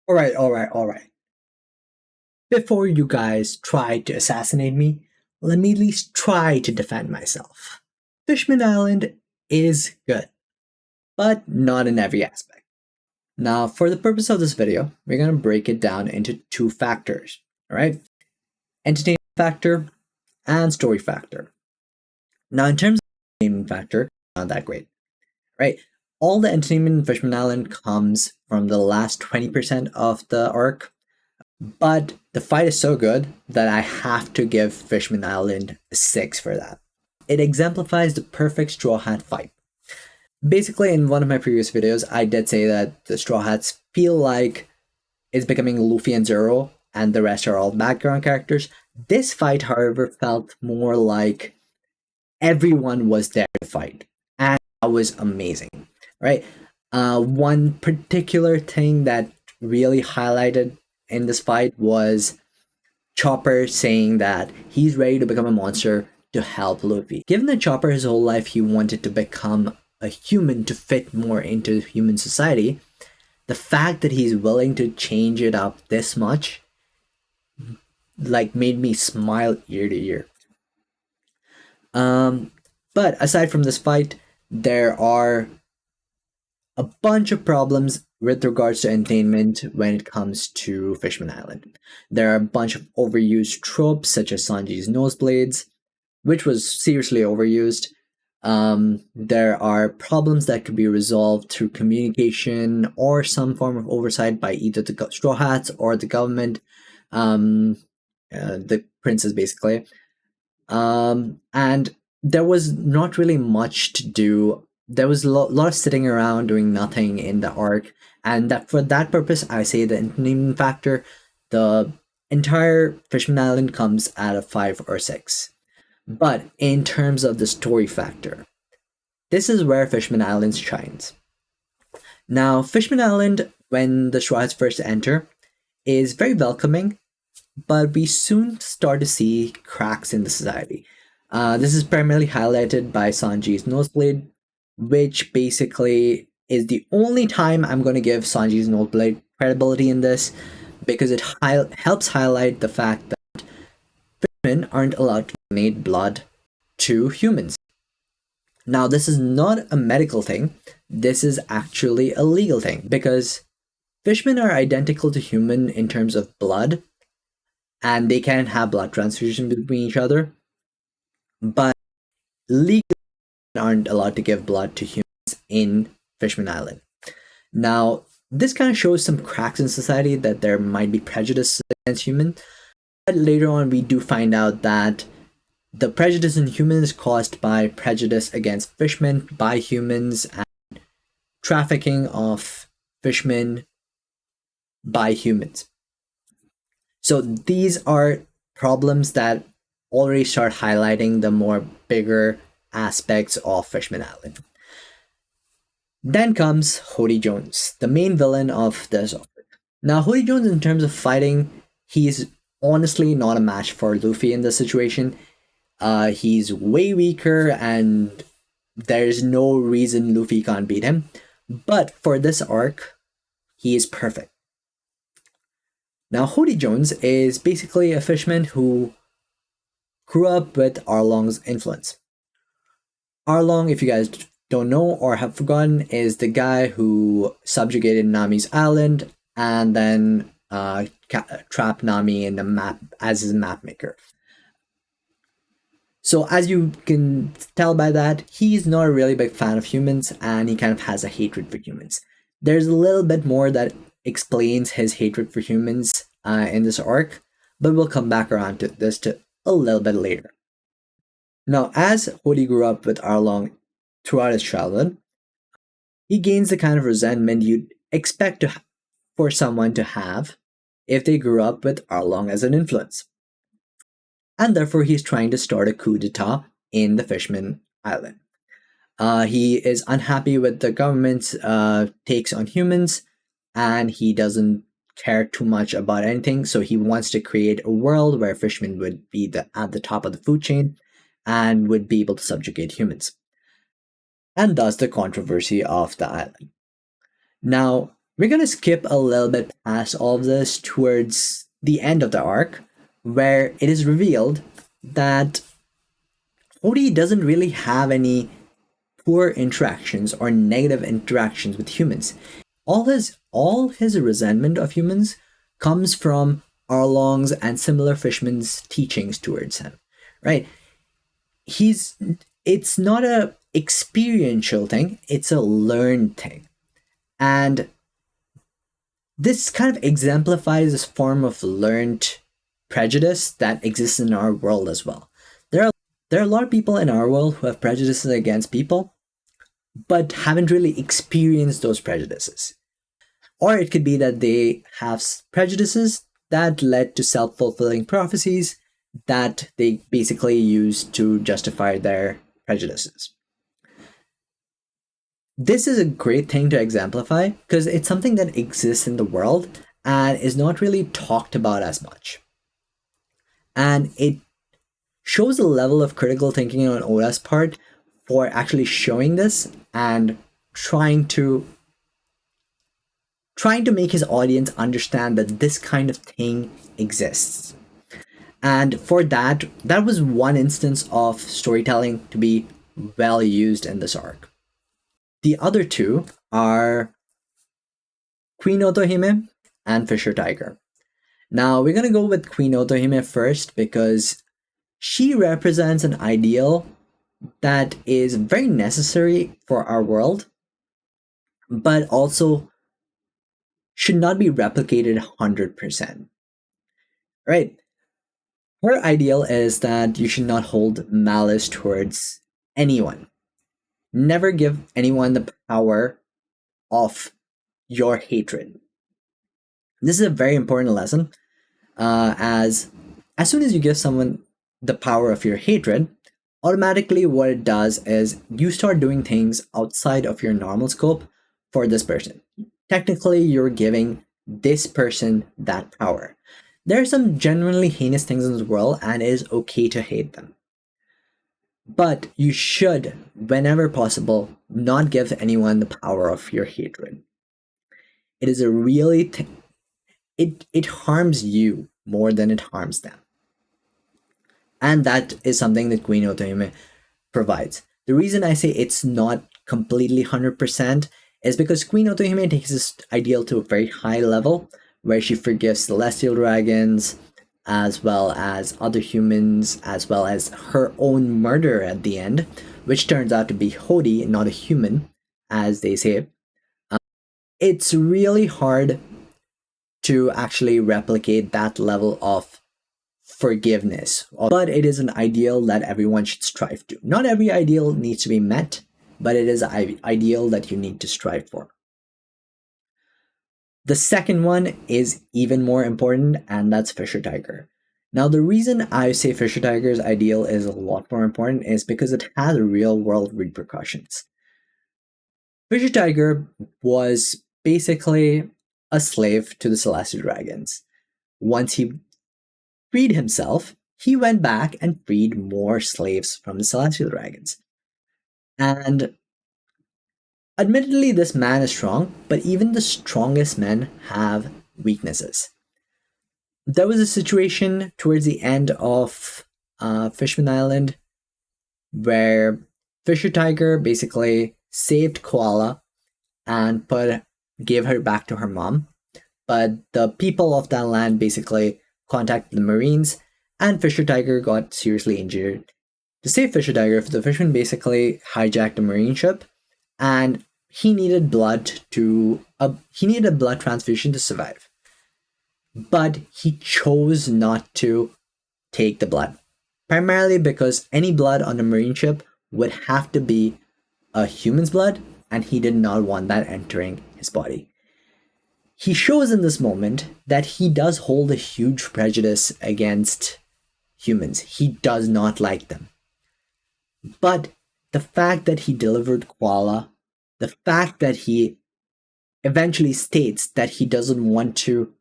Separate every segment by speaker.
Speaker 1: Alright. Before you guys try to assassinate me, let me at least try to defend myself. Fishman Island is good, but not in every aspect. Now, for the purpose of this video, we're going to break it down into two factors, alright? Entertainment factor and story factor. Now, in terms of entertainment factor, not that great, right? All the entertainment in Fishman Island comes from the last 20% of the arc, but the fight is so good that I have to give Fishman Island a 6 for that. It exemplifies the perfect Straw Hat fight. Basically, in one of my previous videos, I did say that the Straw Hats feel like it's becoming Luffy and Zoro, and the rest are all background characters. This fight, however, felt more like everyone was there to fight, and that was amazing, right? One particular thing that really highlighted in this fight was Chopper saying that he's ready to become a monster to help Luffy. Given that Chopper his whole life he wanted to become a human to fit more into human society, the fact that he's willing to change it up this much like made me smile ear to ear. But aside from this fight, there are a bunch of problems with regards to entertainment when it comes to Fishman Island. There are a bunch of overused tropes such as Sanji's nosebleeds, which was seriously overused. There are problems that could be resolved through communication or some form of oversight by either the Straw Hats or the government, the princes basically. And there was not really much to do. There was a lot of sitting around doing nothing in the arc, and that for that purpose, I say the entertainment factor, the entire Fishman Island comes at a 5 or 6. But in terms of the story factor, this is where Fishman Island shines. Now, Fishman Island, when the Straw Hats first enter, is very welcoming, but we soon start to see cracks in the society. This is primarily highlighted by Sanji's nosebleed, which basically is the only time I'm going to give Sanji's nosebleed credibility in this, because it helps highlight the fact that fishmen aren't allowed to donate blood to humans. Now, this is not a medical thing, this is actually a legal thing, because fishmen are identical to human in terms of blood, and they can have blood transfusion between each other, but legally aren't allowed to give blood to humans in Fishman Island. Now, this kind of shows some cracks in society, that there might be prejudice against humans, but later on we do find out that the prejudice in humans is caused by prejudice against fishmen by humans and trafficking of fishmen by humans. So these are problems that already start highlighting the more bigger aspects of Fishman Island. Then comes Hody Jones, the main villain of this arc. Now, Hody Jones, in terms of fighting, he's honestly not a match for Luffy in this situation. He's way weaker, and there's no reason Luffy can't beat him. But for this arc, he is perfect. Now, Hody Jones is basically a fisherman who grew up with Arlong's influence. Arlong, if you guys don't know or have forgotten, is the guy who subjugated Nami's island and then trapped Nami in the map as his map maker. So as you can tell by that, he's not a really big fan of humans, and he kind of has a hatred for humans. There's a little bit more that explains his hatred for humans in this arc, but we'll come back around to this a little bit later. Now, as Hody grew up with Arlong throughout his childhood, he gains the kind of resentment you'd expect for someone to have if they grew up with Arlong as an influence. And therefore, he's trying to start a coup d'etat in the Fishman Island. He is unhappy with the government's takes on humans, and he doesn't care too much about anything, so he wants to create a world where fishmen would be at the top of the food chain and would be able to subjugate humans. And thus the controversy of the island. Now, We're going to skip a little bit past all of this towards the end of the arc, where it is revealed that Hody doesn't really have any poor interactions or negative interactions with humans. All his resentment of humans comes from Arlong's and similar Fishman's teachings towards him. Right? He's it's not a experiential thing, it's a learned thing. And this kind of exemplifies this form of learned prejudice that exists in our world as well. There are a lot of people in our world who have prejudices against people, but haven't really experienced those prejudices. Or it could be that they have prejudices that led to self fulfilling prophecies that they basically use to justify their prejudices. This is a great thing to exemplify because it's something that exists in the world and is not really talked about as much. And it shows a level of critical thinking on Oda's part for actually showing this and trying to make his audience understand that this kind of thing exists. And for that, that was one instance of storytelling to be well used in this arc. The other two are Queen Otohime and Fisher Tiger. Now, we're going to go with Queen Otohime first because she represents an ideal that is very necessary for our world, but also should not be replicated 100%. Right? Her ideal is that you should not hold malice towards anyone. Never give anyone the power of your hatred. This is a very important lesson, as soon as you give someone the power of your hatred, automatically what it does is you start doing things outside of your normal scope for this person. Technically, you're giving this person that power. There are some genuinely heinous things in this world, and it is okay to hate them. But you should, whenever possible, not give anyone the power of your hatred. It is a really it harms you more than it harms them. And that is something that Queen Otohime provides. The reason I say it's not completely 100% is because Queen Otohime takes this ideal to a very high level where she forgives celestial dragons as well as other humans, as well as her own murder at the end, which turns out to be Hody, not a human, as they say. It's really hard to actually replicate that level of forgiveness, but it is an ideal that everyone should strive to. Not every ideal needs to be met, but it is an ideal that you need to strive for. The second one is even more important, and that's Fisher Tiger. Now, the reason I say Fisher Tiger's ideal is a lot more important is because it has real world repercussions. Fisher Tiger was basically a slave to the Celestial Dragons. Once he freed himself, he went back and freed more slaves from the Celestial Dragons. And admittedly, this man is strong, but even the strongest men have weaknesses. There was a situation towards the end of Fishman Island where Fisher Tiger basically saved Koala and gave her back to her mom. But the people of that land basically contacted the Marines, and Fisher Tiger got seriously injured. To save Fisher Tiger, the Fishman basically hijacked a Marine ship, and he needed a blood transfusion to survive. But he chose not to take the blood, primarily because any blood on a Marine ship would have to be a human's blood, and he did not want that entering his body. He shows in this moment that he does hold a huge prejudice against humans. He does not like them. But the fact that he delivered Koala, the fact that he eventually states that he doesn't want to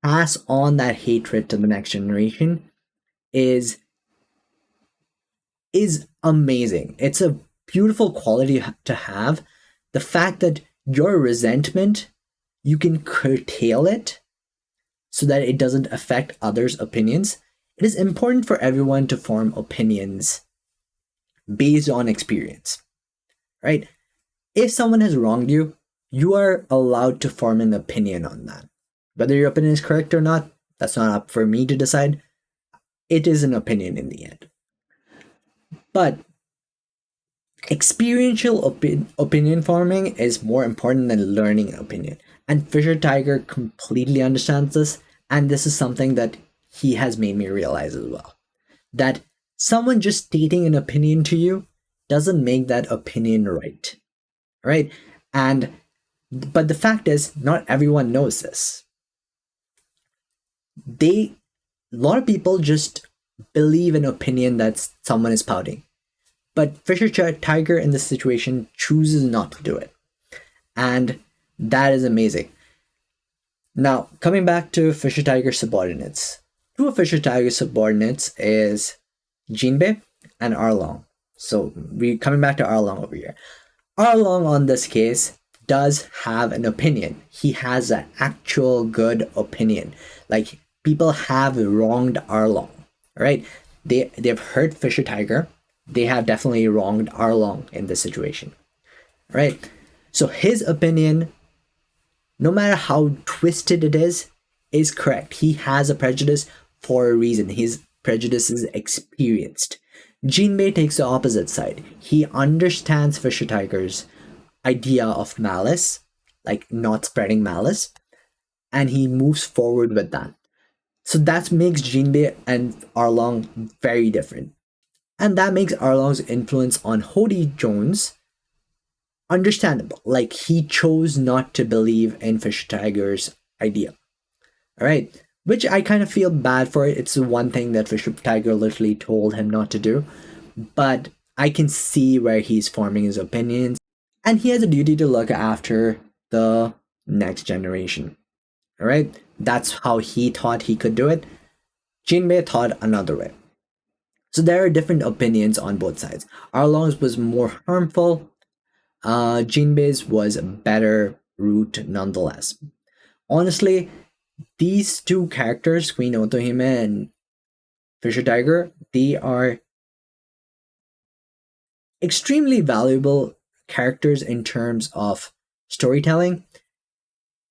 Speaker 1: pass on that hatred to the next generation is amazing. It's a beautiful quality to have. The fact that your resentment you can curtail it so that it doesn't affect others' opinions. It is important for everyone to form opinions based on experience, right? If someone has wronged you, you are allowed to form an opinion on that. Whether your opinion is correct or not, that's not up for me to decide. It is an opinion in the end. But experiential opinion forming is more important than learning an opinion. And Fisher Tiger completely understands this. And this is something that he has made me realize as well. That someone just stating an opinion to you doesn't make that opinion right. Right? And but the fact is, not everyone knows this. A lot of people just believe an opinion that someone is pouting. But Fisher Tiger in this situation chooses not to do it. And that is amazing. Now, coming back to Fisher Tiger subordinates. Two of Fisher Tiger subordinates is Jinbei and Arlong. So we coming back to Arlong over here. Arlong on this case does have an opinion. He has an actual good opinion. Like, people have wronged Arlong, right? They've hurt Fisher Tiger. They have definitely wronged Arlong in this situation, right? So his opinion, no matter how twisted it is correct. He has a prejudice for a reason. His prejudice is experienced. Jinbei takes the opposite side. He understands Fisher Tiger's idea of malice, like not spreading malice, and he moves forward with that. So that makes Jinbei and Arlong very different. And that makes Arlong's influence on Hody Jones understandable. Like, he chose not to believe in Fisher Tiger's idea. Alright? Which I kind of feel bad for it. It's the one thing that Fisher Tiger literally told him not to do. But I can see where he's forming his opinions. And he has a duty to look after the next generation. Alright? That's how he thought he could do it. Jinbei thought another way. So there are different opinions on both sides. Arlong's was more harmful. Jinbei's was a better route nonetheless. Honestly, these two characters, Queen Otohime and Fisher Tiger, they are extremely valuable characters in terms of storytelling.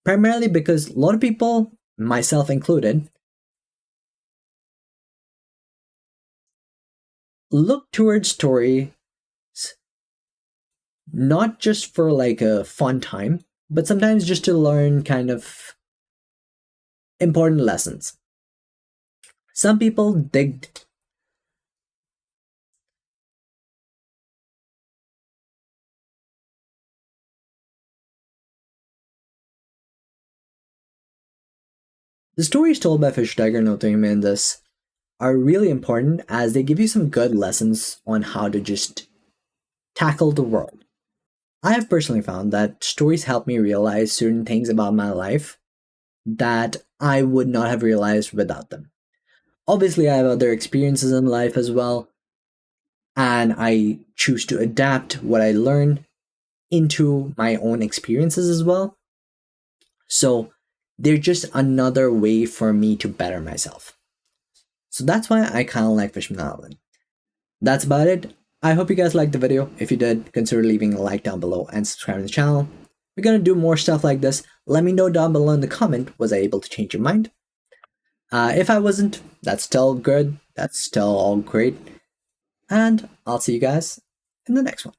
Speaker 1: Primarily because a lot of people, myself included, look towards stories not just for like a fun time, but sometimes just to learn kind of important lessons. Some people dig the stories told by Fisher Tiger and Otohime in this are really important as they give you some good lessons on how to just tackle the world. I have personally found that stories help me realize certain things about my life that I would not have realized without them. Obviously, I have other experiences in life as well, and I choose to adapt what I learn into my own experiences as well. So they're just another way for me to better myself. So that's why I kind of like Fishman Island. That's about it. I hope you guys liked the video. If you did, consider leaving a like down below and subscribing to the channel. We're going to do more stuff like this. Let me know down below in the comment, was I able to change your mind? If I wasn't, that's still good. That's still all great. And I'll see you guys in the next one.